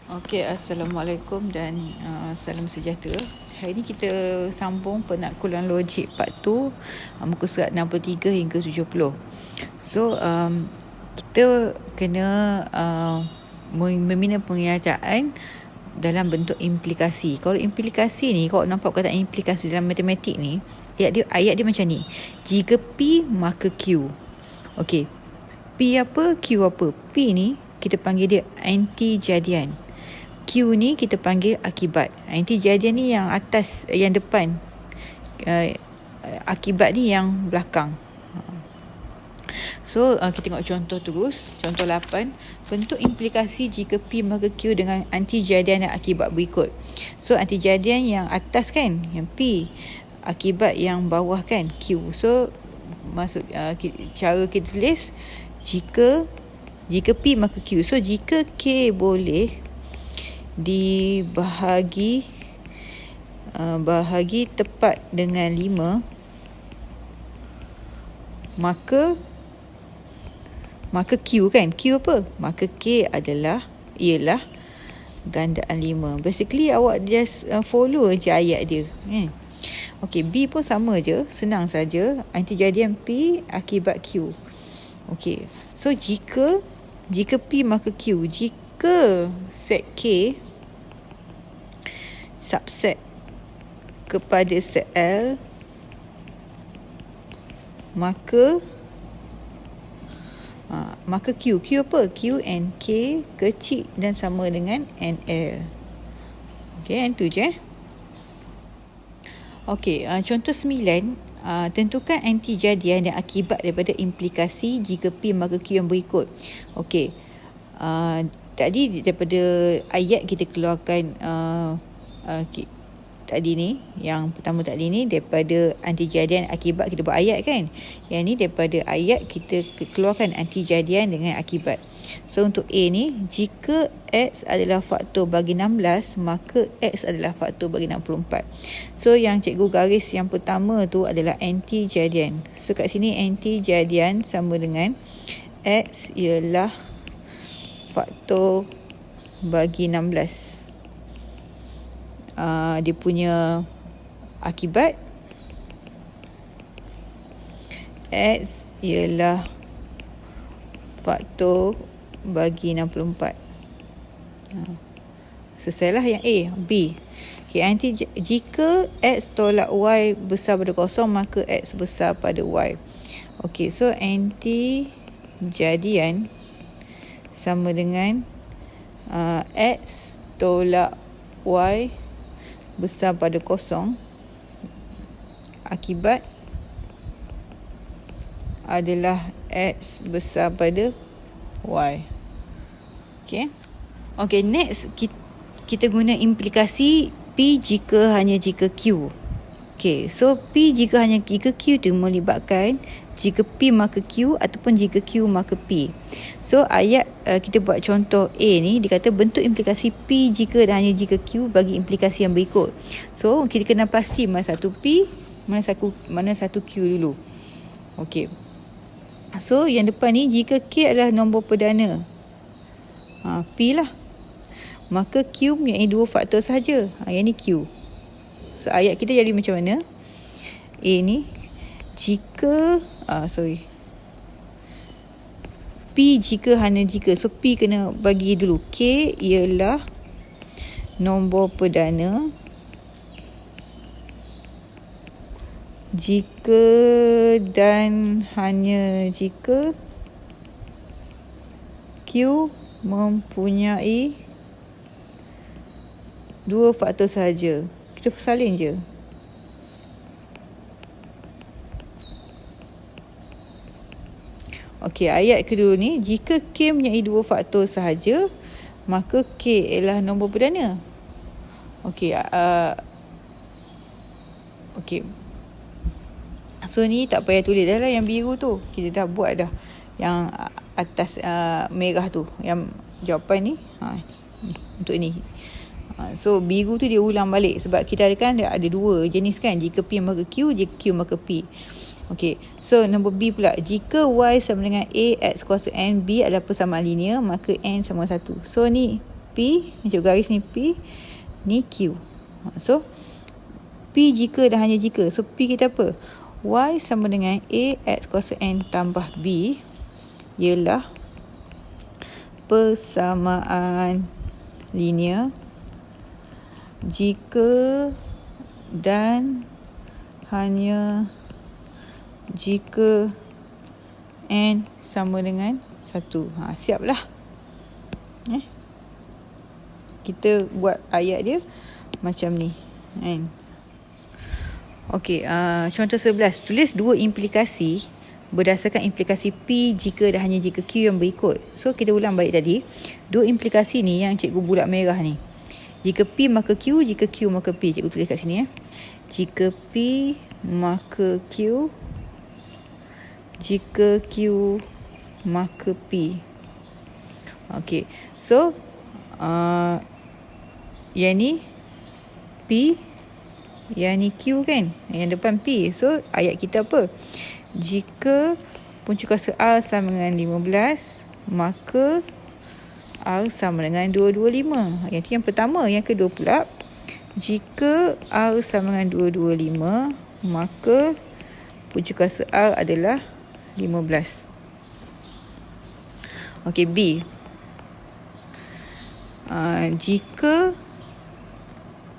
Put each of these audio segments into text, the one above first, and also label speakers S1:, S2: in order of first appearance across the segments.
S1: Okey, Assalamualaikum dan salam sejahtera. Hari ini kita sambung penaklukan logik part 2, muka surat 63 hingga 70. So, kita kena membina pengerjaan dalam bentuk implikasi. Kalau implikasi ni, kalau nampak perkataan implikasi dalam matematik ni, ayat dia macam ni. Jika P maka Q. Okey. P apa, Q apa? P ni kita panggil dia anti-jadian. Q ni kita panggil akibat. Anti-jadian ni yang atas, yang depan. Akibat ni yang belakang. So, kita tengok contoh terus. Contoh 8. Bentuk implikasi jika P maka Q dengan anti-jadian dan akibat berikut. So, anti-jadian yang atas kan, yang P. Akibat yang bawah kan, Q. So, cara kita tulis, jika P maka Q. So, jika K boleh dibahagi tepat dengan 5, maka Q kan, Q apa? Maka K ialah gandaan 5. Basically awak just follow je ayat dia. Okey, B pun sama je, senang saja. Anti-jadian P akibat Q. Okey, so jika P maka Q, jika set K subset kepada set L, maka Q apa? Q and K kecil dan sama dengan NL. Okey, yang tu je. Okey, contoh 9. Tentukan anti-jadian dan akibat daripada implikasi jika P maka Q yang berikut. Okey, tadi daripada ayat kita keluarkan tadi ni, yang pertama tadi ni daripada anti-jadian akibat kita buat ayat kan. Yang ni daripada ayat kita keluarkan anti-jadian dengan akibat. So untuk A ni, jika X adalah faktor bagi 16, maka X adalah faktor bagi 64. So yang cikgu garis yang pertama tu adalah anti-jadian. So kat sini anti-jadian sama dengan X ialah faktor bagi 16. Dia punya akibat X ialah faktor bagi 64. Selesailah yang A. B. Okay, jika X tolak Y besar pada kosong, maka X besar pada Y. Okay, so anti-jadian sama dengan X tolak Y besar pada kosong, akibat adalah X besar pada Y. Okay, next kita guna implikasi P jika Q. Okay, so P jika Q tu melibatkan jika P maka Q ataupun jika Q maka P. So ayat kita buat contoh A ni, dia kata bentuk implikasi P jika dan hanya jika Q bagi implikasi yang berikut. So kita kena pasti mana satu P, mana satu Q dulu. Okey. So yang depan ni, jika K adalah nombor perdana, P lah, maka Q mempunyai 2 faktor sahaja. Yang ni Q. So ayat kita jadi macam mana? A ni, jika P jika hanya jika. So P kena bagi dulu. K ialah nombor perdana jika dan hanya jika Q mempunyai 2 faktor sahaja. Kita salin je. Okey, ayat kedua ni, jika K mempunyai 2 faktor sahaja, maka K ialah nombor perdana. Okey, so ni tak payah tulis dah lah yang biru tu. Kita dah buat dah yang atas merah tu. Yang jawapan ni, untuk ni. So biru tu dia ulang balik sebab kita ada 2 jenis kan. Jika P maka Q, jika Q maka P. Okey, so nombor B pula, jika Y sama dengan A, X kuasa N, B adalah persamaan linear, maka N sama 1. So ni P, macam garis ni P, ni Q. So P jika dan hanya jika. So P kita apa? Y sama dengan A X kuasa N tambah B ialah persamaan linear jika dan hanya jika N sama dengan 1. Siaplah. Kita buat ayat dia macam ni. Kan? Okey, contoh 11. Tulis dua implikasi berdasarkan implikasi P jika dan hanya jika Q yang berikut. So, kita ulang balik tadi. Dua implikasi ni yang cikgu bulat merah ni. Jika P maka Q, jika Q maka P. Cikgu tulis kat sini ya. Jika P maka Q, jika Q maka P. Okey. So, yang ni P, yang ni Q kan, yang depan P. So ayat kita apa? Jika punca kuasa R sama dengan 15, maka R sama dengan 225. Yang tu yang pertama. Yang kedua pula, jika R sama dengan 225, maka punca kuasa R adalah 15. Okey, B. Jika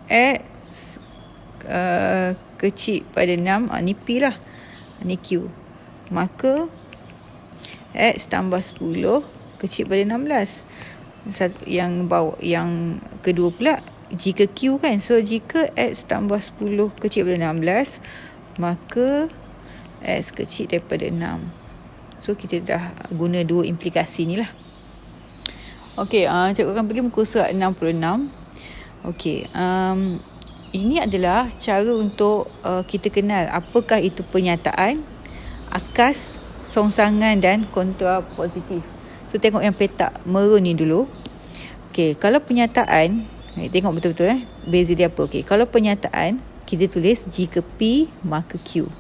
S1: X kecil pada 6, ni P lah, ni Q, maka X tambah 10 kecil pada 16. Yang bawah, yang kedua pula, jika Q kan. So jika X tambah 10 kecil pada 16, maka X kecil daripada 6. So kita dah guna dua implikasi ni lah. Okey, cikgu akan pergi muka surat 66. Okey, ini adalah cara untuk kita kenal apakah itu pernyataan, akas, songsangan dan kontrapositif. So tengok yang petak merun ni dulu. Okey, kalau pernyataan, tengok betul-betul beza dia apa. Okey, kalau pernyataan kita tulis jika P maka Q.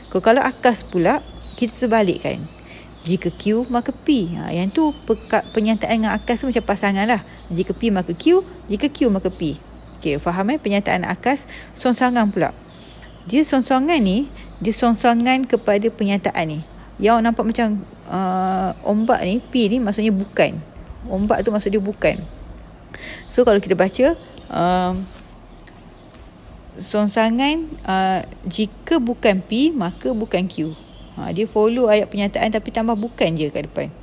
S1: Kalau akas pula kita terbalikkan. Jika Q maka P. Yang tu pernyataan dengan akas tu macam pasangan lah. Jika P maka Q, jika Q maka P. Okey, faham pernyataan akas. Songsangan pula. Dia songsangan ni, dia songsangan kepada pernyataan ni. Yang nampak macam ombak ni, P ni maksudnya bukan. Ombak tu maksud dia bukan. So kalau kita baca, songsangan jika bukan P maka bukan Q. Dia follow ayat pernyataan tapi tambah bukan je kat depan.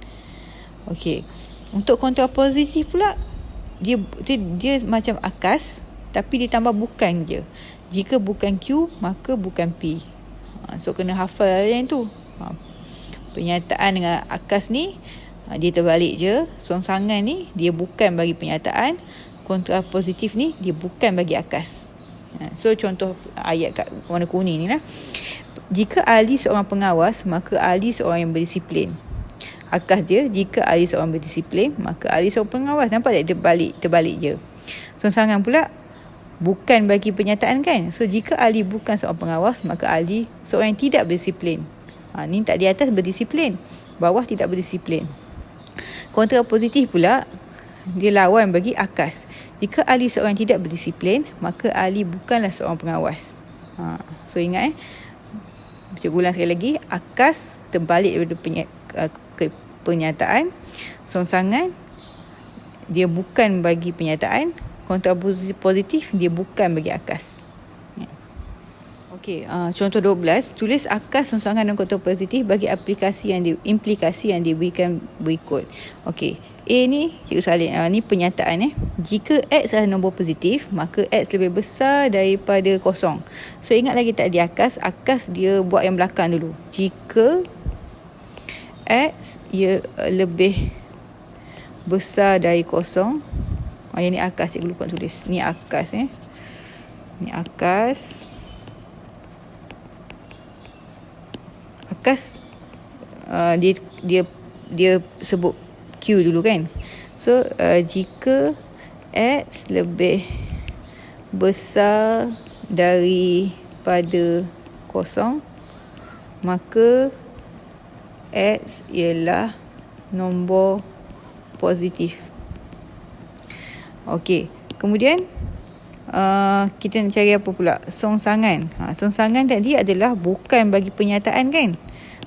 S1: Okey. Untuk kontrapositif pula, dia macam akas tapi dia tambah bukan je. Jika bukan Q maka bukan P. So kena hafal yang tu. Pernyataan dengan akas ni dia terbalik je. Songsangan ni dia bukan bagi pernyataan. Kontrapositif ni dia bukan bagi akas. So contoh ayat kat warna kuning ni lah. Jika Ali seorang pengawas, maka Ali seorang yang berdisiplin. Akas dia, jika Ali seorang berdisiplin, maka Ali seorang pengawas. Nampak tak? Dia terbalik je. Songsangan pula bukan bagi pernyataan kan. So jika Ali bukan seorang pengawas, maka Ali seorang yang tidak berdisiplin. Ni tak di atas berdisiplin, bawah tidak berdisiplin. Kontrapositif pula, dia lawan bagi akas. Jika Ali seorang yang tidak berdisiplin, maka Ali bukanlah seorang pengawas. So ingat Cikgu ulang sekali lagi. Akas terbalik daripada pernyataan. Songsangan dia bukan bagi pernyataan. Kontrapositif dia bukan bagi akas. Okey, contoh 12. Tulis akas, songsangan dan kontrapositif bagi implikasi yang diberikan berikut. Okey, A ni cikgu salin. Ni pernyataan Jika X adalah nombor positif, maka X lebih besar daripada kosong. So ingat lagi tak di akas. Akas dia buat yang belakang dulu. Jika X ia lebih besar dari kosong. Yang ni akas, cikgu lupa tulis. Ni akas Ni akas. Akas dia sebut Q dulu kan. So jika X lebih besar daripada kosong, maka X ialah nombor positif. Okey. Kemudian kita nak cari apa pula? Songsangan. Songsangan tadi adalah bukan bagi penyataan kan?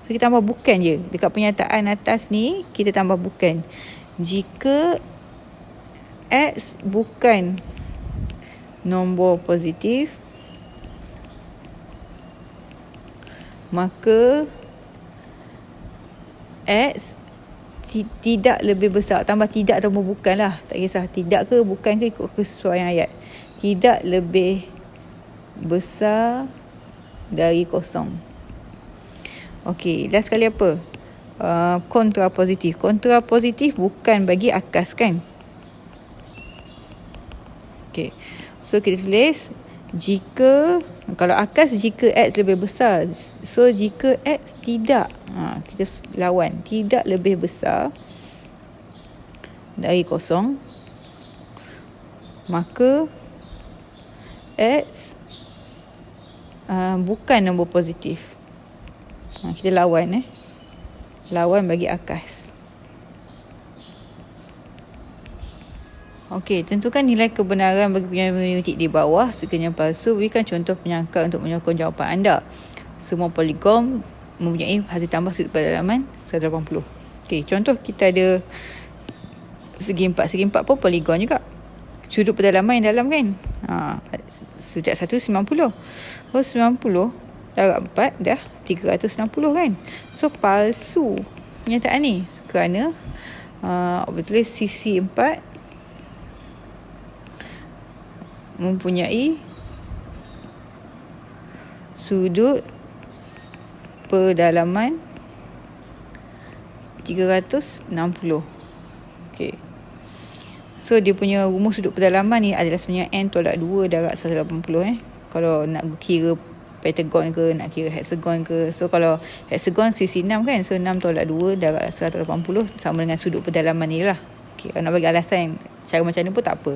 S1: So kita tambah bukan je. Dekat penyataan atas ni kita tambah bukan. Jika X bukan nombor positif, maka X tidak lebih besar. Tambah tidak atau bukan lah. Tak kisah. Tidak ke bukan ke ikut kesesuaian ayat. Tidak lebih besar dari kosong. Okey, last sekali apa? Kontrapositif. Kontrapositif bukan bagi akas kan? Okey. So kita tulis jika, kalau akas jika X lebih besar. So jika X tidak, kita lawan, tidak lebih besar dari kosong, maka X bukan nombor positif. Kita lawan lawan bagi akas. Okey, tentukan nilai kebenaran bagi penyampaian matematik di bawah. Sekiranya palsu, berikan contoh penyangka untuk menyokong jawapan anda. Semua poligon mempunyai hasil tambah sudut pedalaman 180. Okey, contoh kita ada segi 4. Segi 4 pun poligon juga. Sudut pedalaman yang dalam kan? Sejak 1 90. So 90 darab 4 dah 360 kan? So palsu penyataan ni kerana betul sisi 4 mempunyai sudut pedalaman 360. Okey. So dia punya rumus sudut pedalaman ni adalah sebenarnya n tolak 2 darab 180 Kalau nak kira pentagon ke, nak kira hexagon ke. So kalau hexagon sisi 6 kan. So 6 tolak 2 darab 180 sama dengan sudut pedalaman ni lah. Okey, kalau nak bagi alasan cara macam ni pun tak apa.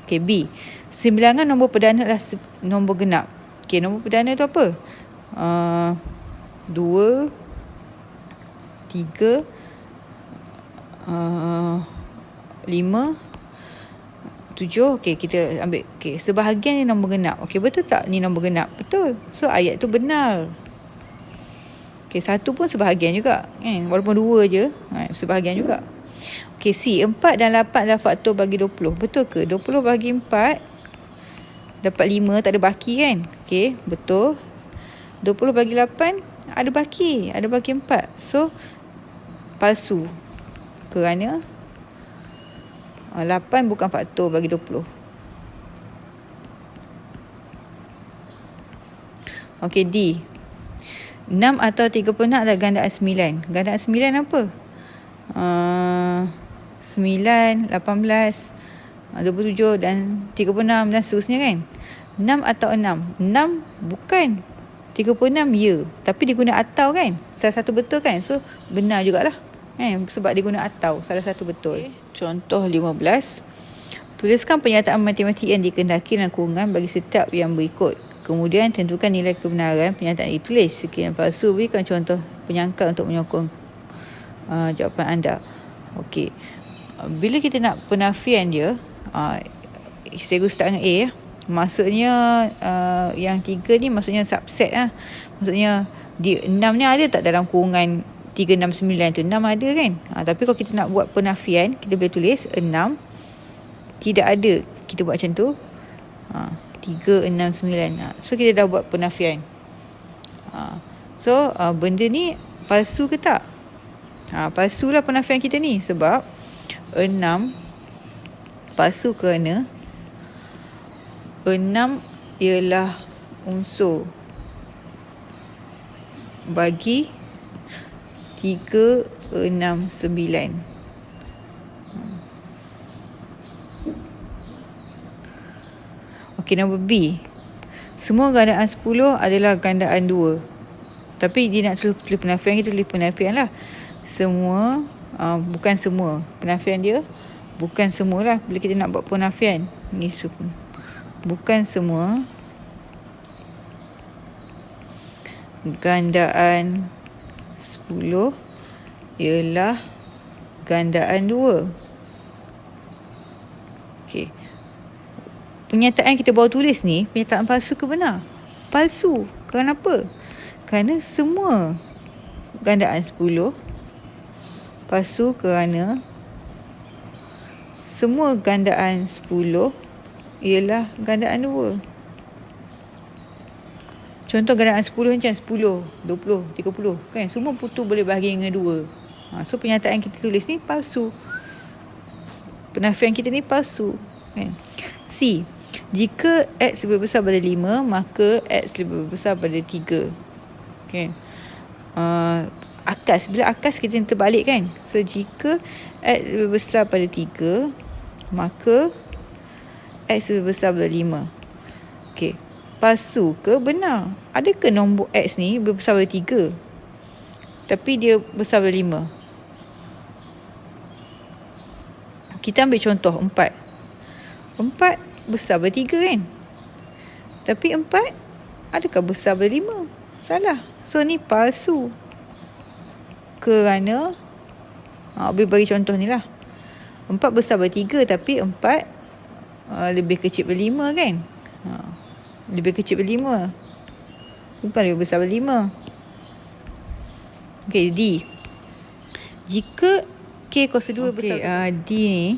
S1: Okey, B. Simbilangan nombor perdana adalah nombor genap. Okey, nombor perdana tu apa? 2 3 5 7. Okey, kita ambil. Okey, sebahagian ni nombor genap. Okey, betul tak ni nombor genap? Betul. So ayat tu benar. Okey, 1 pun sebahagian juga kan, walaupun 2 je, sebahagian juga. Okey, C. 4 dan 8 adalah faktor bagi 20. Betul ke? 20 bagi 4 dapat 5, tak ada baki kan? Okey, betul. 20 bagi 8 ada baki 4. So palsu kerana 8 bukan faktor bagi 20. Okey, D. 6 atau 36 adalah gandaan 9. Gandaan 9 apa? 9, 18, 27 dan 36 dan seterusnya kan? 6 atau 6. 6 bukan. 36 ya. Tapi dia guna atau kan? Salah satu betul kan? So benar jugalah. Sebab dia guna atau. Salah satu betul. Okay. Contoh 15. Tuliskan pernyataan matematik yang dikehendaki dalam kurungan bagi setiap yang berikut. Kemudian tentukan nilai kebenaran pernyataan ditulis. Sekiranya palsu, berikan contoh penyangkal untuk menyokong jawapan anda. Okey. Bila kita nak penafian dia, cikgu start dengan A maksudnya yang 3 ni maksudnya subset lah. Maksudnya 6 ni ada tak dalam kurungan 369 tu? 6 ada kan? Tapi kalau kita nak buat penafian, kita boleh tulis 6 tidak ada. Kita buat macam tu. 369. So kita dah buat penafian. So benda ni palsu ke tak? Palsulah penafian kita ni. Sebab 6 palsu kerana 6 ialah unsur bagi 369. Okey, nombor B. Semua gandaan 10 adalah gandaan 2. Tapi dia nak tulis penafian, kita tulis penafian lah. Semua, bukan semua. Penafian dia bukan semualah. Bila kita nak buat penafian ni, bukan semua gandaan 10 ialah gandaan 2. Okey. Pernyataan kita baru tulis ni, pernyataan palsu ke benar? Palsu. Kenapa? Kerana semua gandaan 10 palsu, kerana semua gandaan 10 ialah gandaan 2. Contoh gandaan 10 macam 10, 20, 30 kan, semua putu boleh bahagi dengan 2. So pernyataan kita tulis ni palsu. Penafian kita ni palsu kan. C. Jika X lebih besar pada 5, maka X lebih besar pada 3. Kan? Akas. Bila akas kita terbalik kan. So jika X lebih besar pada 3, maka X lebih besar pada 5. Okey. Palsu ke benar? Adakah nombor X ni lebih besar pada 3 tapi dia besar pada 5? Kita ambil contoh 4. 4 besar pada 3 kan? Tapi 4 adakah besar pada 5? Salah. So ni palsu. Kerana boleh bagi contoh ni lah. 4 besar pada 3 tapi 4 lebih kecil pada 5 kan? Lebih kecil pada 5. Bukan lebih besar pada 5. Okay, D. Jika K kuasa 2 besar pada D ni,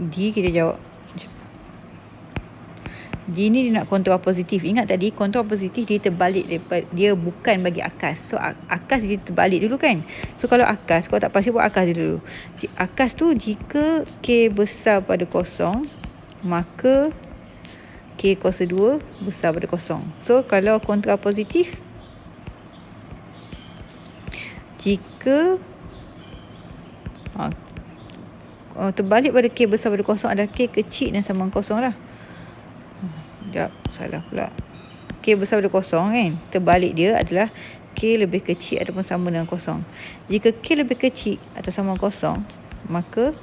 S1: D kita jawab. D ni dia nak kontrapositif. Ingat tadi kontrapositif dia terbalik daripada, dia bukan bagi akas. So akas dia terbalik dulu kan. So kalau akas, kalau tak pasti buat akas dia dulu. Akas tu jika K besar pada 0, maka K kuasa 2 besar pada 0. So kalau kontrapositif, jika terbalik pada K besar pada 0 adalah K kecil dan sama dengan 0 lah. Sekejap, salah pula. K besar pada 0 kan, terbalik dia adalah K lebih kecil ataupun sama dengan 0. Jika K lebih kecil atau sama dengan 0, maka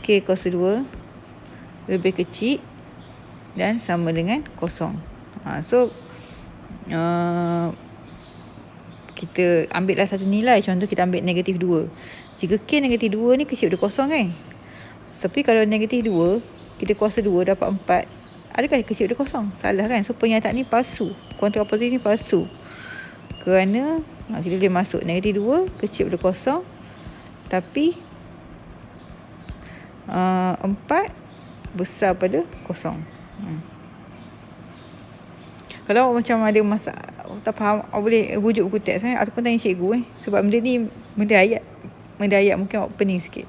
S1: K kuasa 2 lebih kecil dan sama dengan 0. So kita ambil lah satu nilai. Contoh kita ambil negatif 2. Jika K negatif 2 ni kecil daripada 0 kan. Tapi kalau negatif 2, kita kuasa 2 dapat 4. Adakah kecil daripada 0? Salah kan. So pernyataan ni palsu. Kontrapositif ni palsu. Kerana kita boleh masuk negatif 2 kecil daripada 0. Tapi 4 besar pada 0. Kalau macam ada masalah tak faham, boleh rujuk buku teks ataupun tanya cikgu sebab benda ni benda ayat mungkin awak pening sikit.